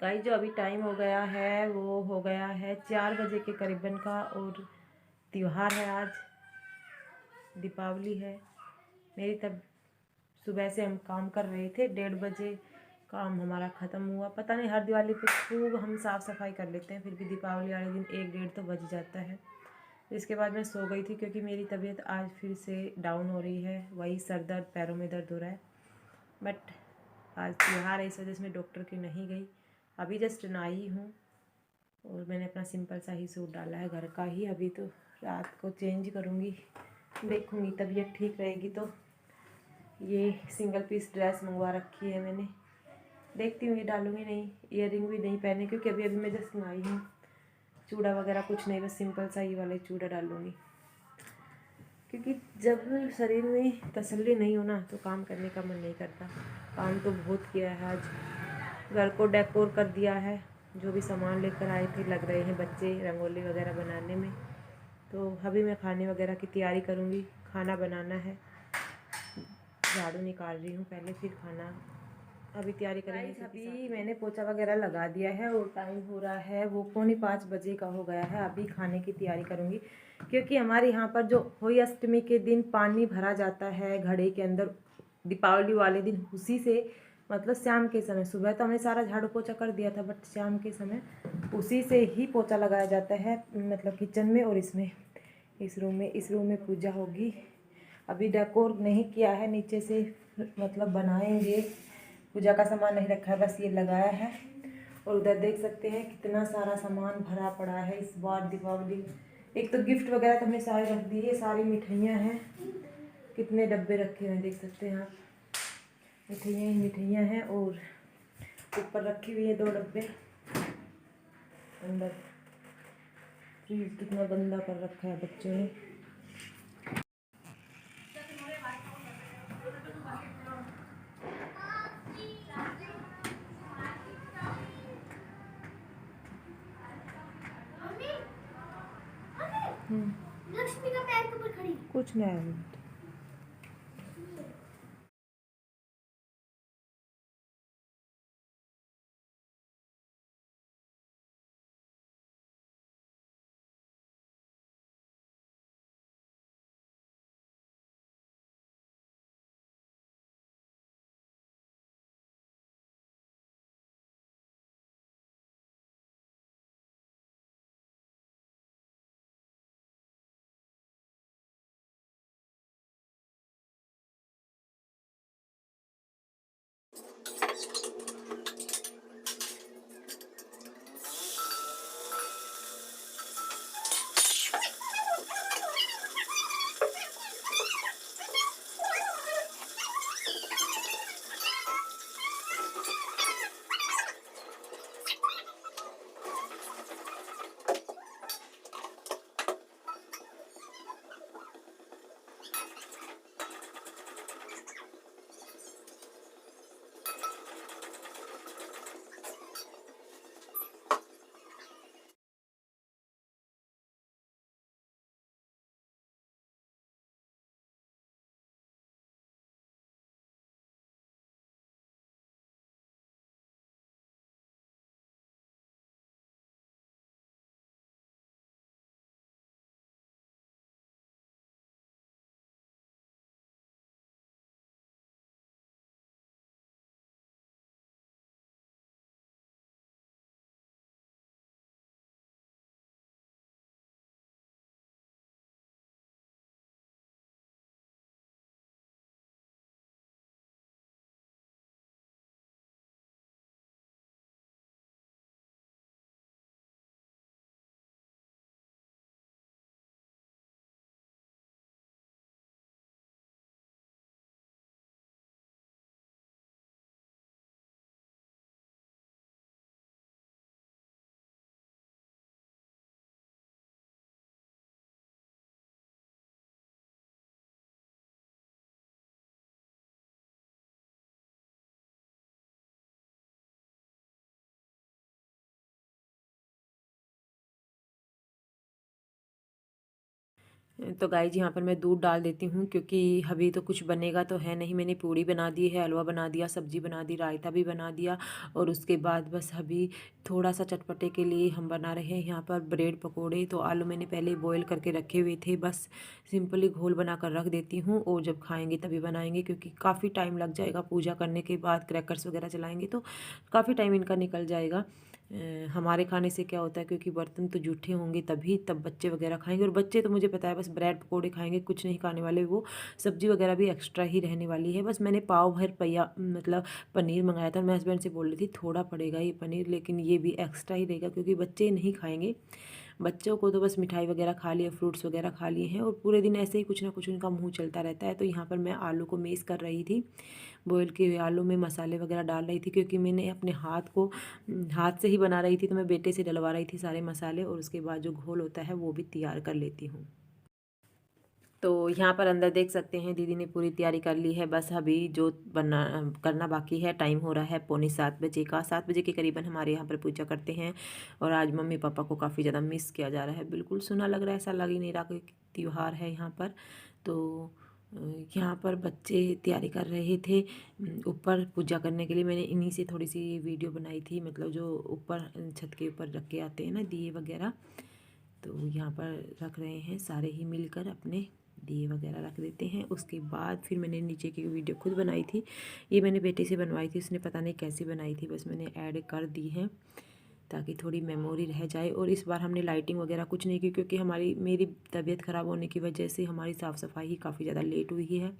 Guys जो अभी time हो गया है वो हो गया है 4 बजे के करीबन का, और त्योहार है आज, दीपावली है। मेरी तब सुबह से हम काम कर रहे थे, 1:30 बजे काम हमारा ख़त्म हुआ। पता नहीं, हर दिवाली पे खूब हम साफ़ सफाई कर लेते हैं, फिर भी दीपावली वाले दिन 1 डेढ़ तो बज जाता है। इसके बाद मैं सो गई थी क्योंकि मेरी तबीयत आज फिर से डाउन हो रही है, वही सर दर्द, पैरों में दर्द हो रहा है। बट आज त्योहार है, इस वजह से मैं डॉक्टर की नहीं गई। अभी जस्ट नहाई हूँ और मैंने अपना सिंपल सा ही सूट डाला है, घर का ही। अभी तो रात को चेंज करूँगी, देखूँगी तबीयत ठीक रहेगी तो। ये सिंगल पीस ड्रेस मंगवा रखी है मैंने, देखती हूँ ये डालूँगी नहीं। ईयरिंग भी नहीं पहने क्योंकि अभी मैं जस्ट नहाई हूँ। चूड़ा वगैरह कुछ नहीं, बस सिंपल सा ये वाला चूड़ा डालूँगी, क्योंकि जब शरीर में तसल्ली नहीं होना तो काम करने का मन नहीं करता। काम तो बहुत किया है आज, घर को डेकोर कर दिया है। जो भी सामान लेकर आए थे लग रहे हैं बच्चे रंगोली वगैरह बनाने में। तो अभी मैं खाने वगैरह की तैयारी करूँगी, खाना बनाना है। झाड़ू निकाल रही हूँ पहले, फिर खाना अभी तैयारी करेंगे। अभी मैंने पोछा वगैरह लगा दिया है और टाइम हो रहा है वो 4:45 का हो गया है। अभी खाने की तैयारी करूँगी क्योंकि हमारे यहाँ पर जो होली अष्टमी के दिन पानी भरा जाता है घड़े के अंदर, दीपावली वाले दिन उसी से, मतलब शाम के समय। सुबह तो हमने सारा झाड़ू पोछा कर दिया था, बट शाम के समय उसी से ही पोछा लगाया जाता है, मतलब किचन में और इसमें, इस रूम में पूजा होगी। अभी डेकोर नहीं किया है, नीचे से मतलब बनाएंगे। पूजा का सामान नहीं रखा है, बस ये लगाया है। और उधर देख सकते हैं कितना सारा सामान भरा पड़ा है इस बार दीपावली। एक तो गिफ्ट वगैरह तो हमने सारे रख दिए, सारी मिठाइयाँ हैं, कितने डब्बे रखे हुए हैं देख सकते हैं आप। मिठाइयाँ ही मिठाइयाँ हैं, और ऊपर रखी हुई है 2 डब्बे। अंदर फ्रिज कितना गंदा कर रखा है बच्चों ने। लक्ष्मी का पैर के ऊपर खड़ी, कुछ नहीं। तो गाइस यहाँ पर मैं दूध डाल देती हूँ, क्योंकि अभी तो कुछ बनेगा तो है नहीं। मैंने पूड़ी बना दी है, हलवा बना दिया, सब्जी बना दी, रायता भी बना दिया, और उसके बाद बस अभी थोड़ा सा चटपटे के लिए हम बना रहे हैं यहाँ पर ब्रेड पकोड़े। तो आलू मैंने पहले ही बॉयल करके रखे हुए थे, बस सिंपली घोल बना कर रख देती हूँ, और जब खाएंगे तभी बनाएंगे, क्योंकि काफ़ी टाइम लग जाएगा। पूजा करने के बाद क्रैकर्स वगैरह चलाएंगे तो काफ़ी टाइम इनका निकल जाएगा। हमारे खाने से क्या होता है, क्योंकि बर्तन तो जूठे होंगे तभी तब बच्चे वगैरह खाएंगे, और बच्चे तो मुझे पता है बस ब्रेड पकोड़े खाएंगे, कुछ नहीं खाने वाले वो। सब्जी वगैरह भी एक्स्ट्रा ही रहने वाली है। बस मैंने पाव भर पैया मतलब पनीर मंगाया था। मैं हस्बैंड से बोल रही थी थोड़ा पड़ेगा ये पनीर, लेकिन ये भी एक्स्ट्रा ही रहेगा, क्योंकि बच्चे नहीं खाएंगे। बच्चों को तो बस मिठाई वगैरह खा लिया, फ्रूट्स वगैरह खा लिए हैं, और पूरे दिन ऐसे ही कुछ ना कुछ उनका मुंह चलता रहता है। तो यहाँ पर मैं आलू को मेस कर रही थी, बॉयल किए हुए आलू में मसाले वगैरह डाल रही थी, क्योंकि मैंने अपने हाथ से ही बना रही थी, तो मैं बेटे से डलवा रही थी सारे मसाले, और उसके बाद जो घोल होता है वो भी तैयार कर लेती हूँ। तो यहाँ पर अंदर देख सकते हैं दीदी ने पूरी तैयारी कर ली है। बस अभी जो बना करना बाकी है। टाइम हो रहा है 6:45 का। 7 बजे के करीबन हमारे यहाँ पर पूजा करते हैं, और आज मम्मी पापा को काफ़ी ज़्यादा मिस किया जा रहा है। बिल्कुल सुना लग रहा है, ऐसा लग ही नहीं रहा कोई त्यौहार है यहाँ पर। तो यहाँ पर बच्चे तैयारी कर रहे थे ऊपर पूजा करने के लिए। मैंने इन्हीं से थोड़ी सी वीडियो बनाई थी, मतलब जो ऊपर छत के ऊपर रख के आते हैं ना दिए वगैरह, तो यहाँ पर रख रहे हैं सारे ही मिलकर, अपने दिए वगैरह रख देते हैं। उसके बाद फिर मैंने नीचे की वीडियो खुद बनाई थी, ये मैंने बेटे से बनवाई थी, उसने पता नहीं कैसी बनाई थी, बस मैंने ऐड कर दी है ताकि थोड़ी मेमोरी रह जाए। और इस बार हमने लाइटिंग वगैरह कुछ नहीं की, क्योंकि मेरी तबीयत ख़राब होने की वजह से हमारी साफ़ सफाई ही काफ़ी ज़्यादा लेट हुई है।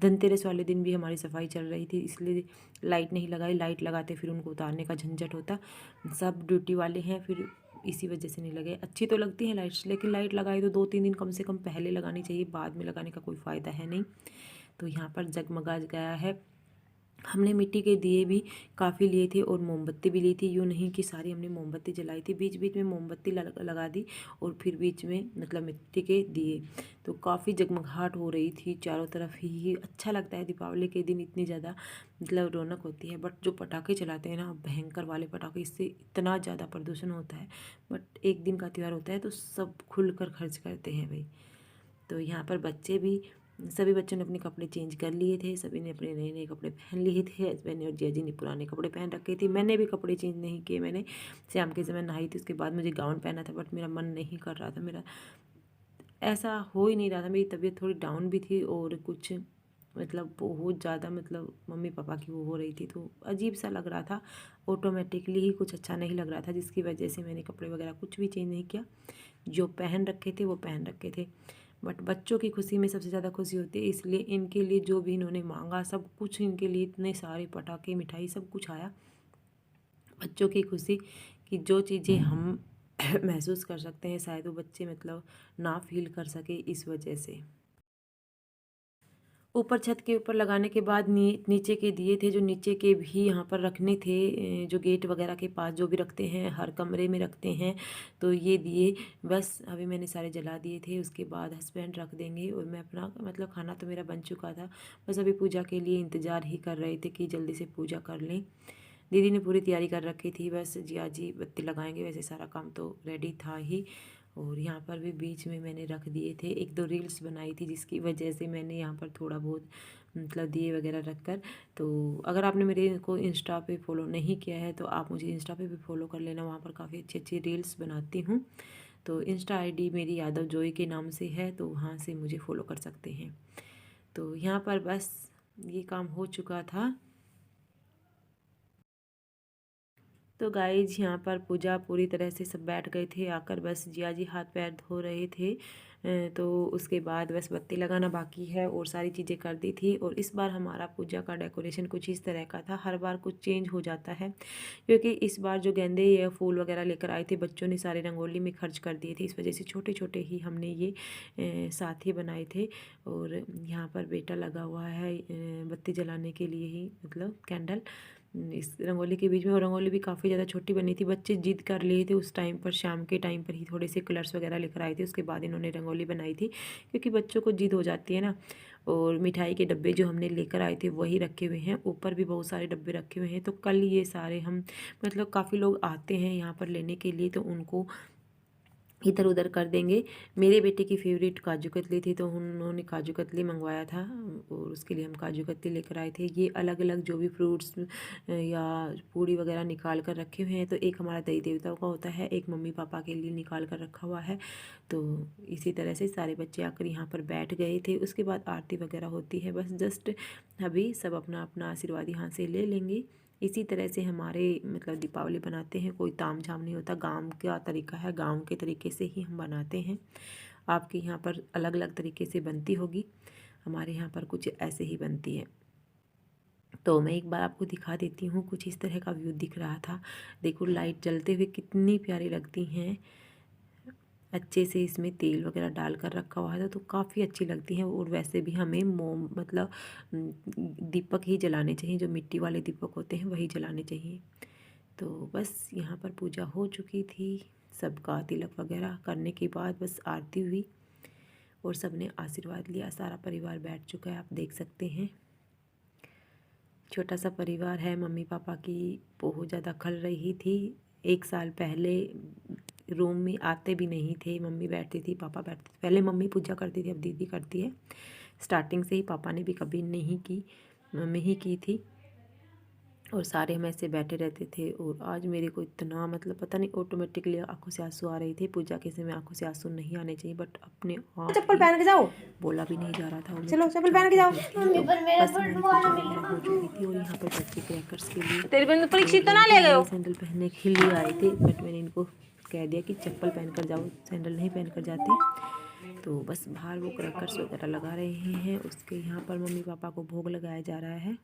धनतेरस वाले दिन भी हमारी सफाई चल रही थी, इसलिए लाइट नहीं लगाई। लाइट लगाते फिर उनको उतारने का झंझट होता। सब ड्यूटी वाले हैं, फिर इसी वजह से नहीं लगे। अच्छी तो लगती हैं लाइट्स, लेकिन लाइट लगाई तो 2-3 दिन कम से कम पहले लगानी चाहिए, बाद में लगाने का कोई फ़ायदा है नहीं। तो यहाँ पर जगमगा गया है। हमने मिट्टी के दिए भी काफ़ी लिए थे, और मोमबत्ती भी ली थी। यूँ नहीं कि सारी हमने मोमबत्ती जलाई थी, बीच बीच में मोमबत्ती लगा दी, और फिर बीच में मतलब मिट्टी के दिए। तो काफ़ी जगमगाहट हो रही थी चारों तरफ ही। अच्छा लगता है दीपावली के दिन, इतनी ज़्यादा मतलब रौनक होती है। बट जो पटाखे चलाते हैं ना, भयंकर वाले पटाखे, इससे इतना ज़्यादा प्रदूषण होता है। बट एक दिन का त्यौहार होता है तो सब खुल कर खर्च करते हैं भाई। तो यहाँ पर बच्चे भी, सभी बच्चों ने अपने कपड़े चेंज कर लिए थे, सभी ने अपने नए नए कपड़े पहन लिए थे। हस्बैंड ने और जिया जी ने पुराने कपड़े पहन रखे थे। मैंने भी कपड़े चेंज नहीं किए। मैंने शाम के समय नहाई थी, उसके बाद मुझे गाउन पहना था, बट मेरा मन नहीं कर रहा था। मेरा ऐसा हो ही नहीं रहा था। मेरी तबीयत थोड़ी डाउन भी थी, और कुछ मतलब बहुत ज़्यादा मतलब मम्मी पापा की वो हो रही थी, तो अजीब सा लग रहा था। ऑटोमेटिकली ही कुछ अच्छा नहीं लग रहा था, जिसकी वजह से मैंने कपड़े वगैरह कुछ भी चेंज नहीं किया। जो पहन रखे थे वो पहन रखे थे। बट बच्चों की खुशी में सबसे ज़्यादा खुशी होती है, इसलिए इनके लिए जो भी इन्होंने मांगा सब कुछ, इनके लिए इतने सारे पटाखे मिठाई सब कुछ आया। बच्चों की खुशी कि जो चीज़ें हम महसूस कर सकते हैं, शायद वो बच्चे मतलब ना फील कर सके, इस वजह से। ऊपर छत के ऊपर लगाने के बाद नीचे के दिए थे, जो नीचे के भी यहाँ पर रखने थे, जो गेट वगैरह के पास जो भी रखते हैं, हर कमरे में रखते हैं। तो ये दिए बस अभी मैंने सारे जला दिए थे, उसके बाद हस्बैंड रख देंगे, और मैं अपना मतलब खाना तो मेरा बन चुका था, बस अभी पूजा के लिए इंतज़ार ही कर रहे थे कि जल्दी से पूजा कर लें। दीदी ने पूरी तैयारी कर रखी थी, बस जिया जी बत्ती लगाएंगे, वैसे सारा काम तो रेडी था ही। और यहाँ पर भी बीच में मैंने रख दिए थे, 1-2 रील्स बनाई थी, जिसकी वजह से मैंने यहाँ पर थोड़ा बहुत मतलब दिए वगैरह रख कर। तो अगर आपने मेरे को इंस्टा पे फॉलो नहीं किया है तो आप मुझे इंस्टा पे भी फॉलो कर लेना, वहाँ पर काफ़ी अच्छी अच्छी रील्स बनाती हूँ। तो इंस्टा आईडी मेरी यादव जोई के नाम से है, तो वहाँ से मुझे फॉलो कर सकते हैं। तो यहाँ पर बस ये काम हो चुका था। तो गाइज यहाँ पर पूजा पूरी तरह से सब बैठ गए थे आकर, बस जिया जी हाथ पैर धो रहे थे। तो उसके बाद बस बत्ती लगाना बाकी है, और सारी चीज़ें कर दी थी। और इस बार हमारा पूजा का डेकोरेशन कुछ इस तरह का था। हर बार कुछ चेंज हो जाता है, क्योंकि इस बार जो गेंदे या फूल वगैरह लेकर आए थे, बच्चों ने सारे रंगोली में खर्च कर दिए थे, इस वजह से छोटे छोटे ही हमने ये साथ ही बनाए थे। और यहाँ पर बेटा लगा हुआ है बत्ती जलाने के लिए ही, मतलब कैंडल इस रंगोली के बीच में। और रंगोली भी काफ़ी ज़्यादा छोटी बनी थी, बच्चे जिद कर लिए थे उस टाइम पर, शाम के टाइम पर ही थोड़े से कलर्स वगैरह लेकर आए थे, उसके बाद इन्होंने रंगोली बनाई थी, क्योंकि बच्चों को जिद हो जाती है ना। और मिठाई के डब्बे जो हमने लेकर आए थे वही रखे हुए हैं, ऊपर भी बहुत सारे डब्बे रखे हुए हैं। तो कल ये सारे हम मतलब काफ़ी लोग आते हैं यहाँ पर लेने के लिए, तो उनको इधर उधर कर देंगे। मेरे बेटे की फेवरेट काजू कतली थी तो उन्होंने काजू कतली मंगवाया था और उसके लिए हम काजू कतली लेकर आए थे। ये अलग अलग जो भी फ्रूट्स या पूड़ी वगैरह निकाल कर रखे हुए हैं, तो एक हमारा देवी देवताओं का होता है, एक मम्मी पापा के लिए निकाल कर रखा हुआ है। तो इसी तरह से सारे बच्चे आकर यहाँ पर बैठ गए थे। उसके बाद आरती वगैरह होती है, बस जस्ट अभी सब अपना अपना आशीर्वाद यहाँ से ले लेंगे। इसी तरह से हमारे मतलब दीपावली बनाते हैं, कोई ताम झाम नहीं होता। गांव का तरीका है, गांव के तरीके से ही हम बनाते हैं। आपके यहाँ पर अलग अलग तरीके से बनती होगी, हमारे यहाँ पर कुछ ऐसे ही बनती है। तो मैं एक बार आपको दिखा देती हूँ, कुछ इस तरह का व्यू दिख रहा था। देखो लाइट जलते हुए कितनी प्यारी लगती हैं। अच्छे से इसमें तेल वगैरह डाल कर रखा हुआ है तो काफ़ी अच्छी लगती हैं। और वैसे भी हमें मोम मतलब दीपक ही जलाने चाहिए, जो मिट्टी वाले दीपक होते हैं वही जलाने चाहिए। तो बस यहाँ पर पूजा हो चुकी थी, सबका तिलक वगैरह करने के बाद बस आरती हुई और सबने आशीर्वाद लिया। सारा परिवार बैठ चुका है, आप देख सकते हैं। छोटा सा परिवार है। मम्मी पापा की बहुत ज़्यादा खल रही थी। 1 साल पहले रूम में आते भी नहीं थे, मम्मी बैठती थी, पापा बैठते थे। पहले मम्मी पूजा करती थी, अब दीदी करती है। स्टार्टिंग से ही पापा ने भी कभी नहीं की, मम्मी ही की थी। और सारे हम ऐसे बैठे रहते थे। और आज मेरे को इतना मतलब पता नहीं ऑटोमेटिकली आंखों से आंसू आ रहे थे। पूजा के समय आंखों से आंसू नहीं आने चाहिए, बट अपने आप चप्पल पहन के जाओ, बोला भी नहीं जा रहा था। चलो चप्पल पहन के जाओ। मम्मी पर मेरा फुटबॉल हो चुकी थी और यहाँ पर बच्चे क्रैकर्स के लिए तेरी बंद परीक्षित तो ना ले गए हो। सैंडल पहनने के लिए आए थे, बट मैंने इनको कह दिया कि चप्पल पहन कर जाओ, सैंडल नहीं पहन कर जाते। तो बस बाहर वो क्रैकर्स वगैरह लगा रहे हैं। उसके यहाँ पर मम्मी पापा को भोग लगाया जा रहा है।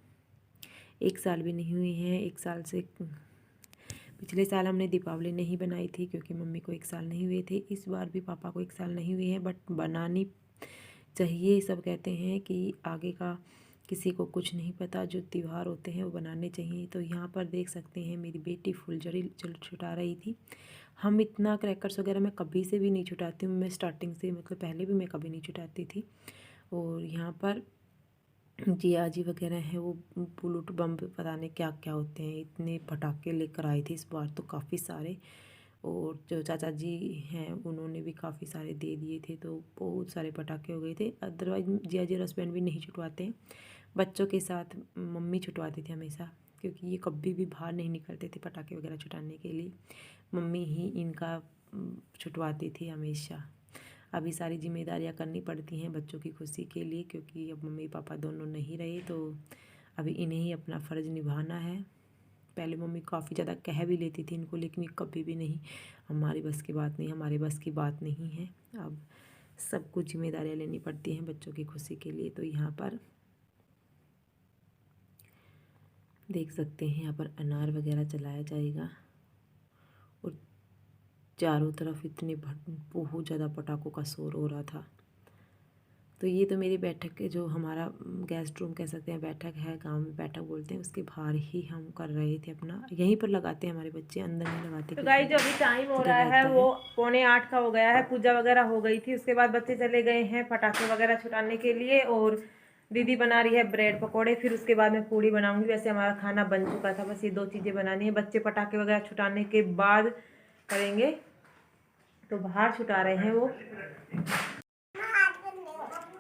1 साल भी नहीं हुई हैं। 1 साल से पिछले साल हमने दीपावली नहीं बनाई थी क्योंकि मम्मी को 1 साल नहीं हुए थे। इस बार भी पापा को 1 साल नहीं हुए हैं, बट बनानी चाहिए। सब कहते हैं कि आगे का किसी को कुछ नहीं पता, जो त्यौहार होते हैं वो बनाने चाहिए। तो यहाँ पर देख सकते हैं मेरी बेटी फुलझड़ी छुटा रही थी। हम इतना क्रैकर्स वगैरह मैं कभी से भी नहीं छुटाती हूँ, मैं स्टार्टिंग से मतलब पहले भी मैं कभी नहीं छुटाती थी। और यहाँ पर जिया जी वगैरह हैं, वो बुलेट बम पता नहीं क्या क्या होते हैं, इतने पटाखे लेकर आए थे इस बार तो काफ़ी सारे। और जो चाचा जी हैं उन्होंने भी काफ़ी सारे दे दिए थे, तो बहुत सारे पटाखे हो गए थे। अदरवाइज जिया जी और हस्बैंड भी नहीं छुटवाते हैं, बच्चों के साथ मम्मी छुटवाती थी हमेशा, क्योंकि ये कभी भी बाहर नहीं निकलते थे पटाखे वगैरह छुटाने के लिए। मम्मी ही इनका छुटवाती थी हमेशा। अभी सारी जिम्मेदारियां करनी पड़ती हैं बच्चों की खुशी के लिए, क्योंकि अब मम्मी पापा दोनों नहीं रहे, तो अभी इन्हें ही अपना फ़र्ज़ निभाना है। पहले मम्मी काफ़ी ज़्यादा कह भी लेती थी इनको, लेकिन ये कभी भी नहीं, हमारी बस की बात नहीं, हमारे बस की बात नहीं है। अब सब कुछ जिम्मेदारियाँ लेनी पड़ती हैं बच्चों की खुशी के लिए। तो यहाँ पर देख सकते हैं, यहाँ पर अनार वगैरह जलाया जाएगा और चारों तरफ इतने बहुत ज़्यादा पटाखों का शोर हो रहा था। तो ये तो मेरी बैठक के जो हमारा गेस्ट रूम कह सकते हैं, बैठक है, गांव में बैठक बोलते हैं, उसके बाहर ही हम कर रहे थे अपना। यहीं पर लगाते हैं हमारे बच्चे, अंदर नहीं लगाते। तो गाइस जो अभी टाइम हो रहा है वो 7:45 का हो गया है। पूजा वगैरह हो गई थी, उसके बाद बच्चे चले गए हैं पटाखे वगैरह छुटाने के लिए और दीदी बना रही है ब्रेड पकोड़े। फिर उसके बाद मैं पूड़ी बनाऊंगी। वैसे हमारा खाना बन चुका था, बस ये 2 चीज़ें बनानी है। बच्चे पटाखे वगैरह छुटाने के बाद करेंगे। तो बाहर छुटा रहे हैं वो।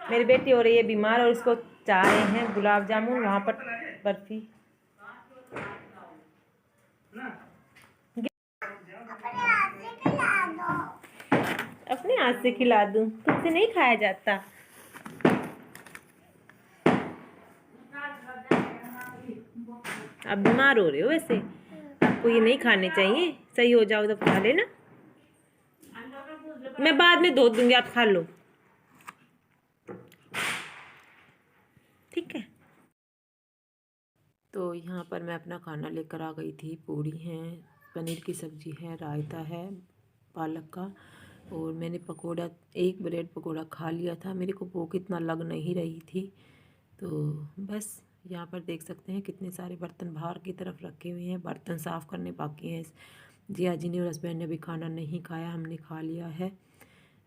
मेरी बेटी हो रही है बीमार और इसको चाह रहे हैं गुलाब जामुन, वहाँ पर बर्फी। अपने हाथ से खिला दूं, तुमसे नहीं खाया जाता। आप बीमार हो रहे हो, वैसे आपको ये नहीं खाने चाहिए। सही हो जाओ तो खा लेना, मैं बाद में धो दूंगी, आप खा लो, ठीक है। तो यहाँ पर मैं अपना खाना लेकर आ गई थी। पूड़ी है, पनीर की सब्ज़ी है, रायता है पालक का, और मैंने पकोड़ा, एक ब्रेड पकोड़ा खा लिया था। मेरे को भूख इतना लग नहीं रही थी। तो बस यहाँ पर देख सकते हैं कितने सारे बर्तन बाहर की तरफ रखे हुए हैं, बर्तन साफ़ करने बाकी हैं। जिया जी ने और हस्बैंड ने अभी खाना नहीं खाया, हमने खा लिया है।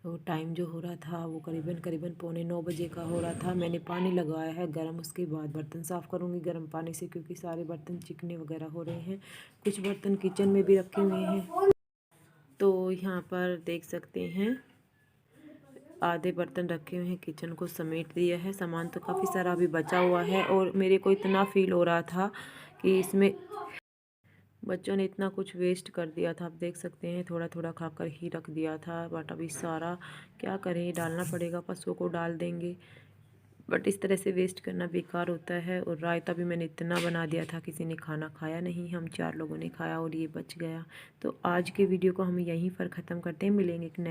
तो टाइम जो हो रहा था वो करीबन 9:15 बजे का हो रहा था। मैंने पानी लगाया है गर्म, उसके बाद बर्तन साफ़ करूँगी गर्म पानी से, क्योंकि सारे बर्तन चिकने वगैरह हो रहे हैं। कुछ बर्तन किचन में भी रखे हुए हैं। तो यहाँ पर देख सकते हैं आधे बर्तन रखे हुए हैं, किचन को समेट दिया है। सामान तो काफ़ी सारा अभी बचा हुआ है और मेरे को इतना फील हो रहा था कि इसमें बच्चों ने इतना कुछ वेस्ट कर दिया था। आप देख सकते हैं थोड़ा थोड़ा खाकर ही रख दिया था, बट अभी सारा क्या करें, डालना पड़ेगा, पशुओं को डाल देंगे। बट इस तरह से वेस्ट करना बेकार होता है। और रायता भी मैंने इतना बना दिया था, किसी ने खाना खाया नहीं, हम 4 लोगों ने खाया और ये बच गया। तो आज के वीडियो को हम यहीं पर ख़त्म करते हैं। मिलेंगे एक